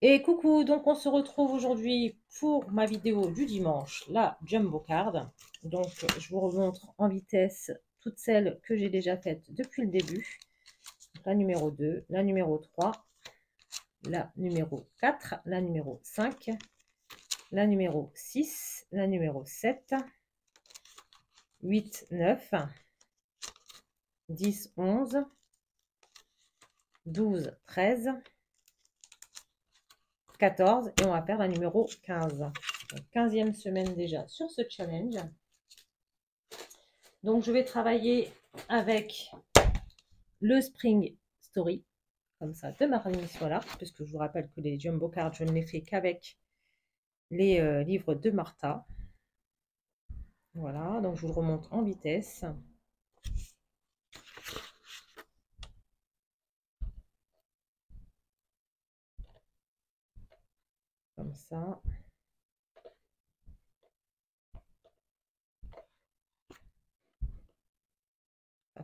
Et coucou, donc on se retrouve aujourd'hui pour ma vidéo du dimanche, la Jumbo Card. Donc je vous remontre en vitesse toutes celles que j'ai déjà faites depuis le début. Donc, la numéro 2, la numéro 3, la numéro 4, la numéro 5, la numéro 6, la numéro 7, 8, 9, 10, 11, 12, 13, 14 et on va faire la numéro 15. Donc, 15e semaine déjà sur ce challenge. Donc, je vais travailler avec le Spring Story, comme ça, de Marlene Solar, puisque je vous rappelle que les Jumbo Cards, je ne les fais qu'avec les livres de Martha. Voilà, donc je vous le remonte en vitesse. Comme ça.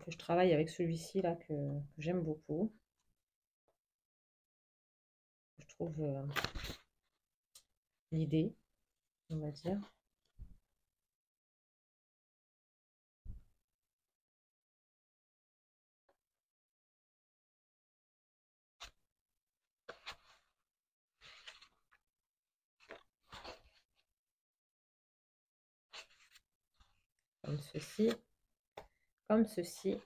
Que je travaille avec celui-ci là que j'aime beaucoup. Je trouve l'idée, on va dire. Comme ceci. Comme ceci.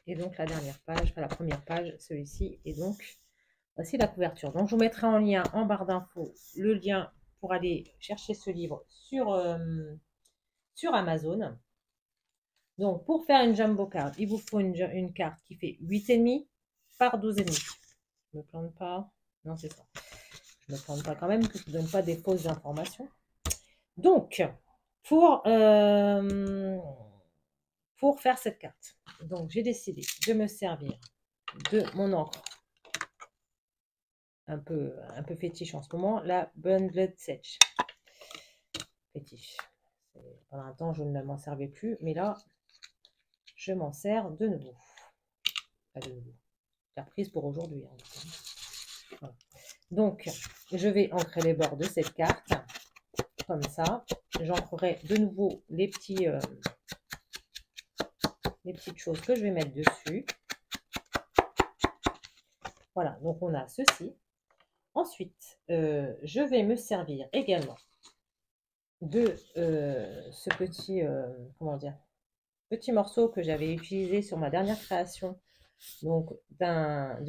Et donc la dernière page, enfin la première page, celui-ci. Et donc, voici la couverture. Donc je vous mettrai en lien en barre d'infos le lien pour aller chercher ce livre sur Amazon. Donc pour faire une jumbo card, il vous faut une carte qui fait 8,5 par 12,5. Je ne me plante pas. Non, c'est ça. Je ne me plante pas quand même, que je ne donne pas des fausses informations. Donc, pour faire cette carte, donc j'ai décidé de me servir de mon encre un peu fétiche en ce moment, la Bundled Sage. Fétiche. Pendant un temps, je ne m'en servais plus, mais là, je m'en sers de nouveau. Pas de nouveau. J'ai reprise pour aujourd'hui. Voilà. Donc, je vais ancrer les bords de cette carte, comme ça. J'ancrerai de nouveau les petites choses que je vais mettre dessus. Voilà, donc on a ceci. Ensuite, je vais me servir également de ce petit, comment dire, petit morceau que j'avais utilisé sur ma dernière création, donc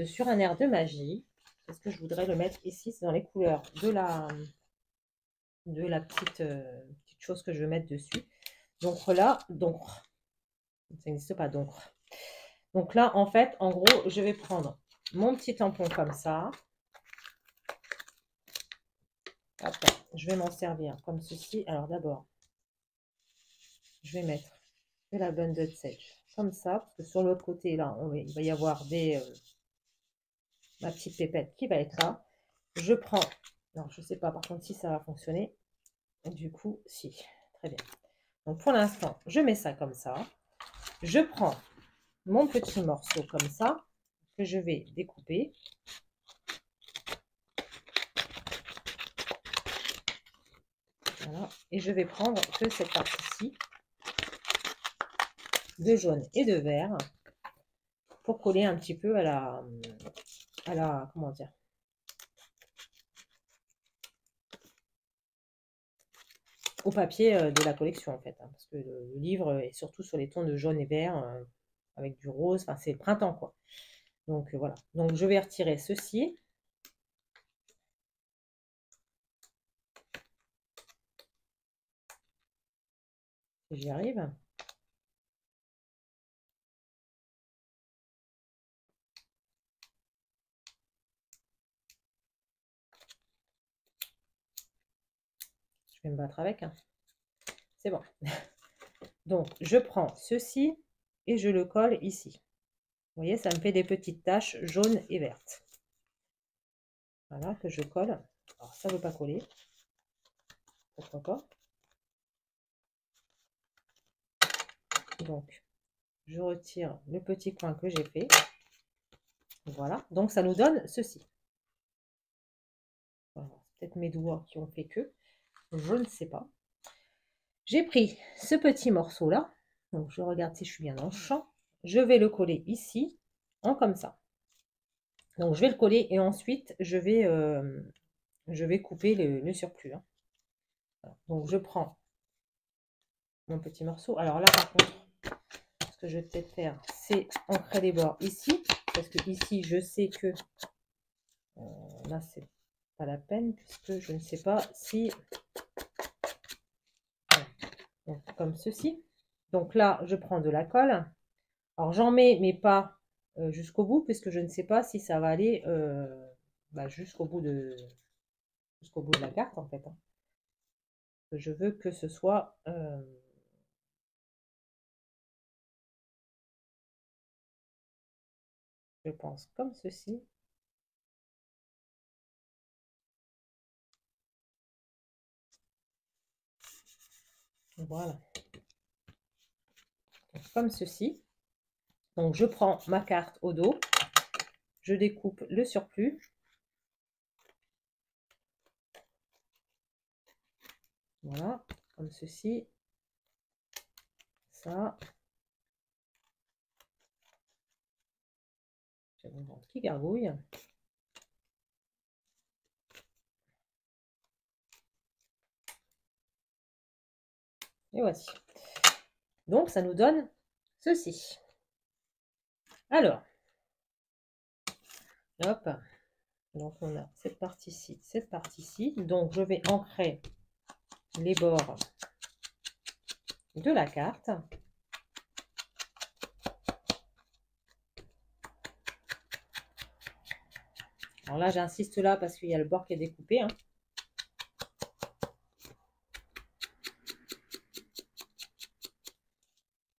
sur un air de magie. Est-ce que je voudrais le mettre ici? C'est dans les couleurs de la petite chose que je veux mettre dessus. Donc là, d'encre. Ça n'existe pas d'encre. Donc là, en fait, en gros, je vais prendre mon petit tampon comme ça. Après, je vais m'en servir comme ceci. Alors d'abord, je vais mettre de la Bundled Sage comme ça, parce que sur l'autre côté, là, il va y avoir ma petite pépette qui va être là. Je prends, non, je ne sais pas par contre si ça va fonctionner. Du coup, si, très bien. Donc pour l'instant, je mets ça comme ça. Je prends mon petit morceau comme ça, que je vais découper. Voilà. Et je vais prendre que cette partie-ci de jaune et de vert pour coller un petit peu à la comment dire, au papier de la collection en fait, hein, parce que le livre est surtout sur les tons de jaune et vert avec du rose, enfin c'est le printemps quoi. Donc voilà, donc je vais retirer ceci. J'y arrive. Je vais me battre avec. Hein. C'est bon. Donc, je prends ceci et je le colle ici. Vous voyez, ça me fait des petites taches jaunes et vertes. Voilà, que je colle. Alors, ça ne veut pas coller. Pourquoi pas? Donc, je retire le petit coin que j'ai fait. Voilà. Donc, ça nous donne ceci. peut-être mes doigts qui ont fait que, je ne sais pas. J'ai pris ce petit morceau-là, donc je regarde si je suis bien dans le champ. Je vais le coller ici, en comme ça. Donc je vais le coller et ensuite je vais couper le surplus. Hein. Voilà. Donc je prends mon petit morceau. Alors là par contre, ce que je vais peut-être faire, c'est ancrer les bords ici, parce que ici je sais que là c'est pas la peine, puisque je ne sais pas si... Voilà. Donc, comme ceci. Donc là, je prends de la colle. Alors j'en mets, mais pas jusqu'au bout, puisque je ne sais pas si ça va aller jusqu'au bout de la carte, en fait. Hein. Je veux que ce soit... je pense comme ceci. Voilà. Donc, comme ceci. Donc je prends ma carte au dos. Je découpe le surplus. Voilà, comme ceci. Ça. J'ai mon ventre qui gargouille. Et voici. Donc, ça nous donne ceci. Alors, hop. Donc, on a cette partie-ci, cette partie-ci. Donc, je vais ancrer les bords de la carte. Alors là, j'insiste là parce qu'il y a le bord qui est découpé. Hein.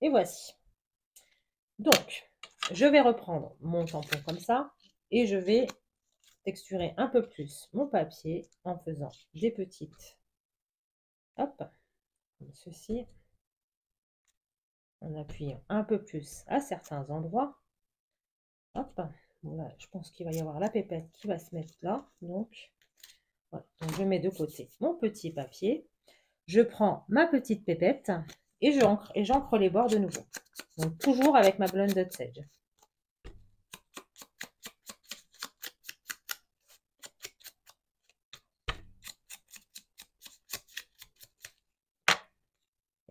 Et voici. Donc, je vais reprendre mon tampon comme ça et je vais texturer un peu plus mon papier en faisant des petites, hop, comme ceci, en appuyant un peu plus à certains endroits. Hop, voilà, je pense qu'il va y avoir la pépette qui va se mettre là. Donc, voilà. Donc je mets de côté mon petit papier. Je prends ma petite pépette et j'encre les bords de nouveau. Donc toujours avec ma Blended Sage.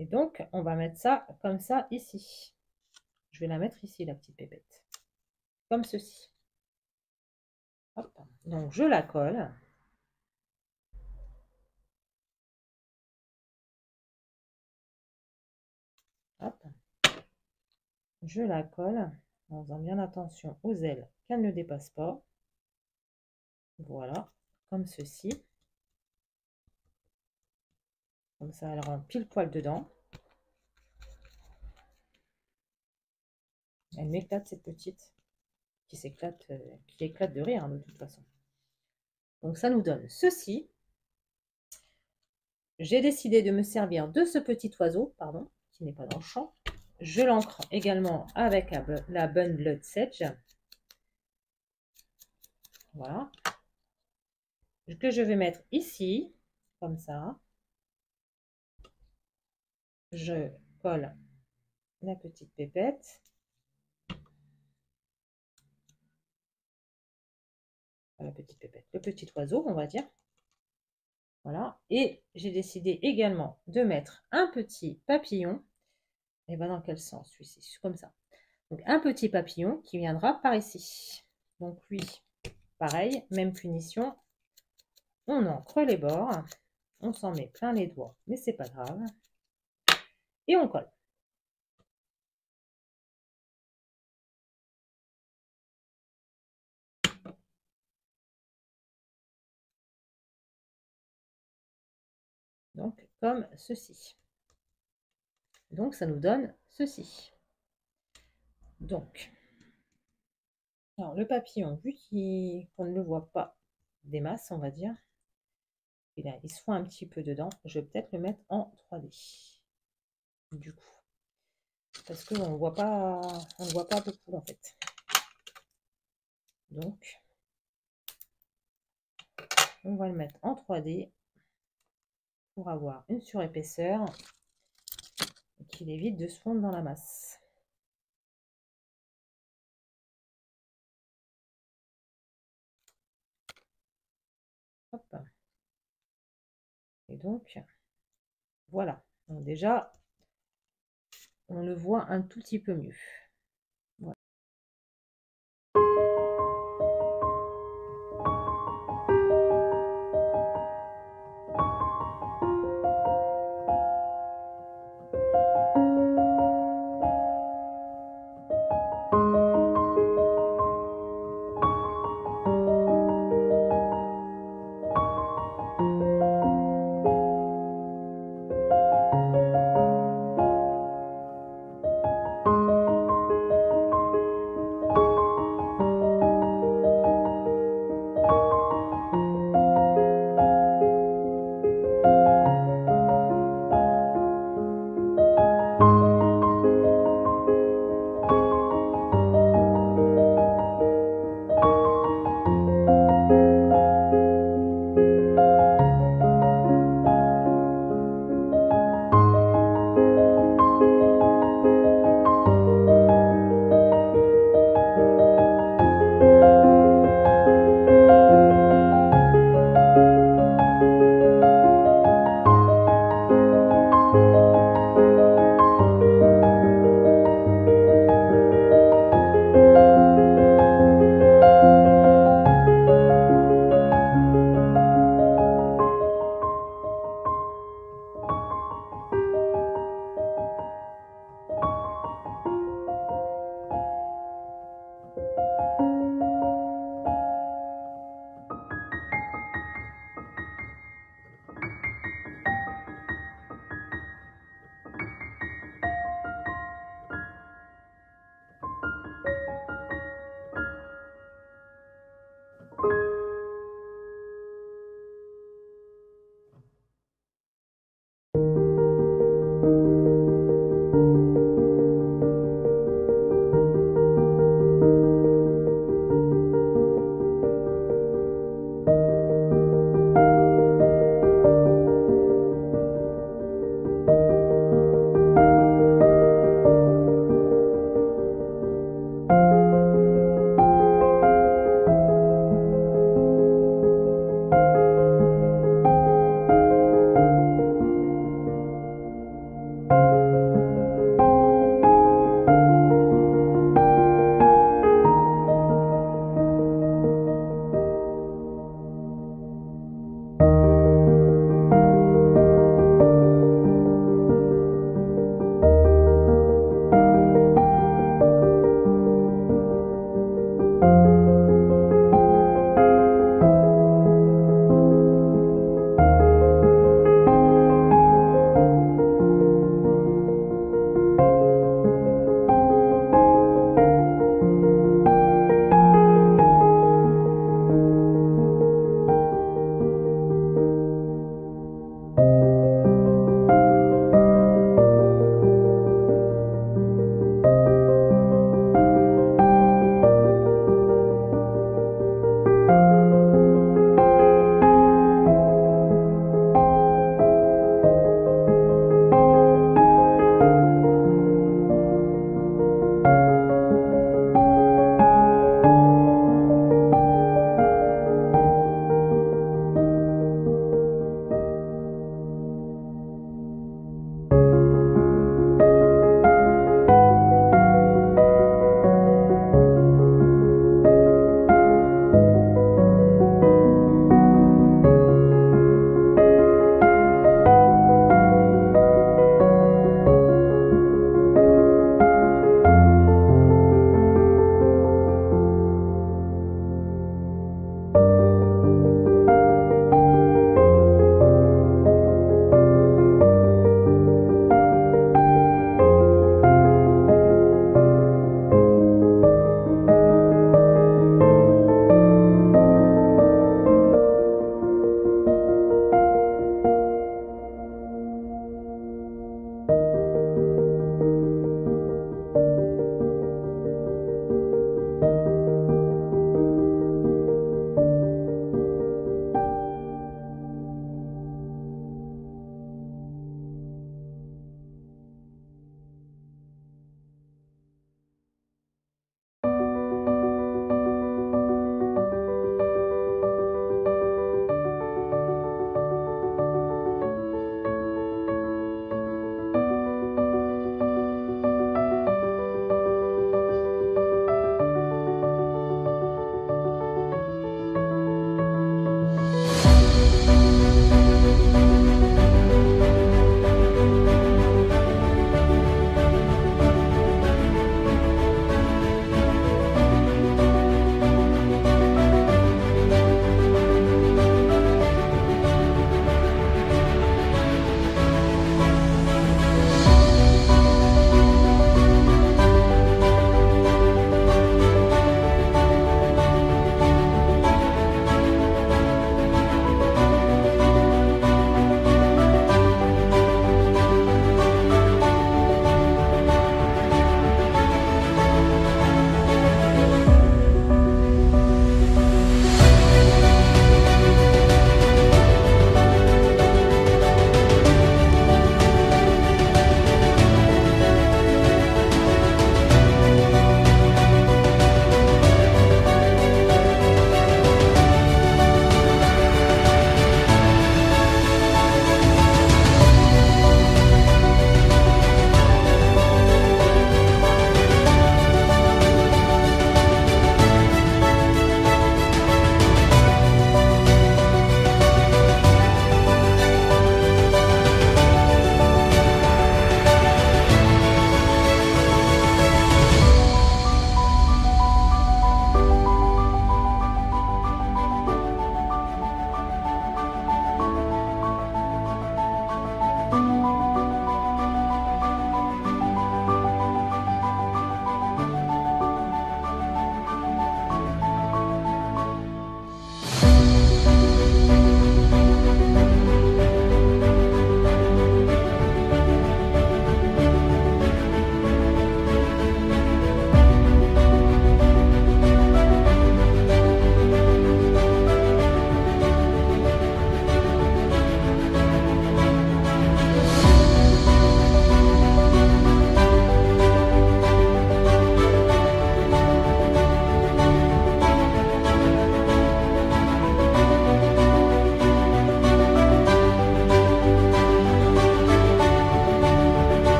Et donc, on va mettre ça comme ça ici. Je vais la mettre ici, la petite pépette. Comme ceci. Hop. Donc, je la colle. Hop. Je la colle en faisant bien attention aux ailes qu'elles ne dépassent pas. Voilà, comme ceci. Comme ça, elle rentre pile poil dedans. Elle m'éclate, cette petite, qui éclate de rire, hein, de toute façon. Donc, ça nous donne ceci. J'ai décidé de me servir de ce petit oiseau, pardon, qui n'est pas dans le champ. Je l'ancre également avec la Blended Sage. Voilà. Que je vais mettre ici, comme ça. Je colle la petite pépette. La petite pépette, le petit oiseau, on va dire. Voilà. Et j'ai décidé également de mettre un petit papillon. Et ben dans quel sens celui-ci? Comme ça. Donc un petit papillon qui viendra par ici. Donc lui, pareil, même punition. On encre les bords. On s'en met plein les doigts, mais c'est pas grave. Et on colle. Donc comme ceci. Donc ça nous donne ceci. Donc, alors le papillon, vu qu'on ne le voit pas des masses, on va dire, il se fond un petit peu dedans. Je vais peut-être le mettre en 3D. Du coup. Parce qu'on ne voit pas beaucoup en fait. Donc, on va le mettre en 3D pour avoir une surépaisseur et qu'il évite de se fondre dans la masse. Hop. Et donc, voilà. Donc déjà, on le voit un tout petit peu mieux.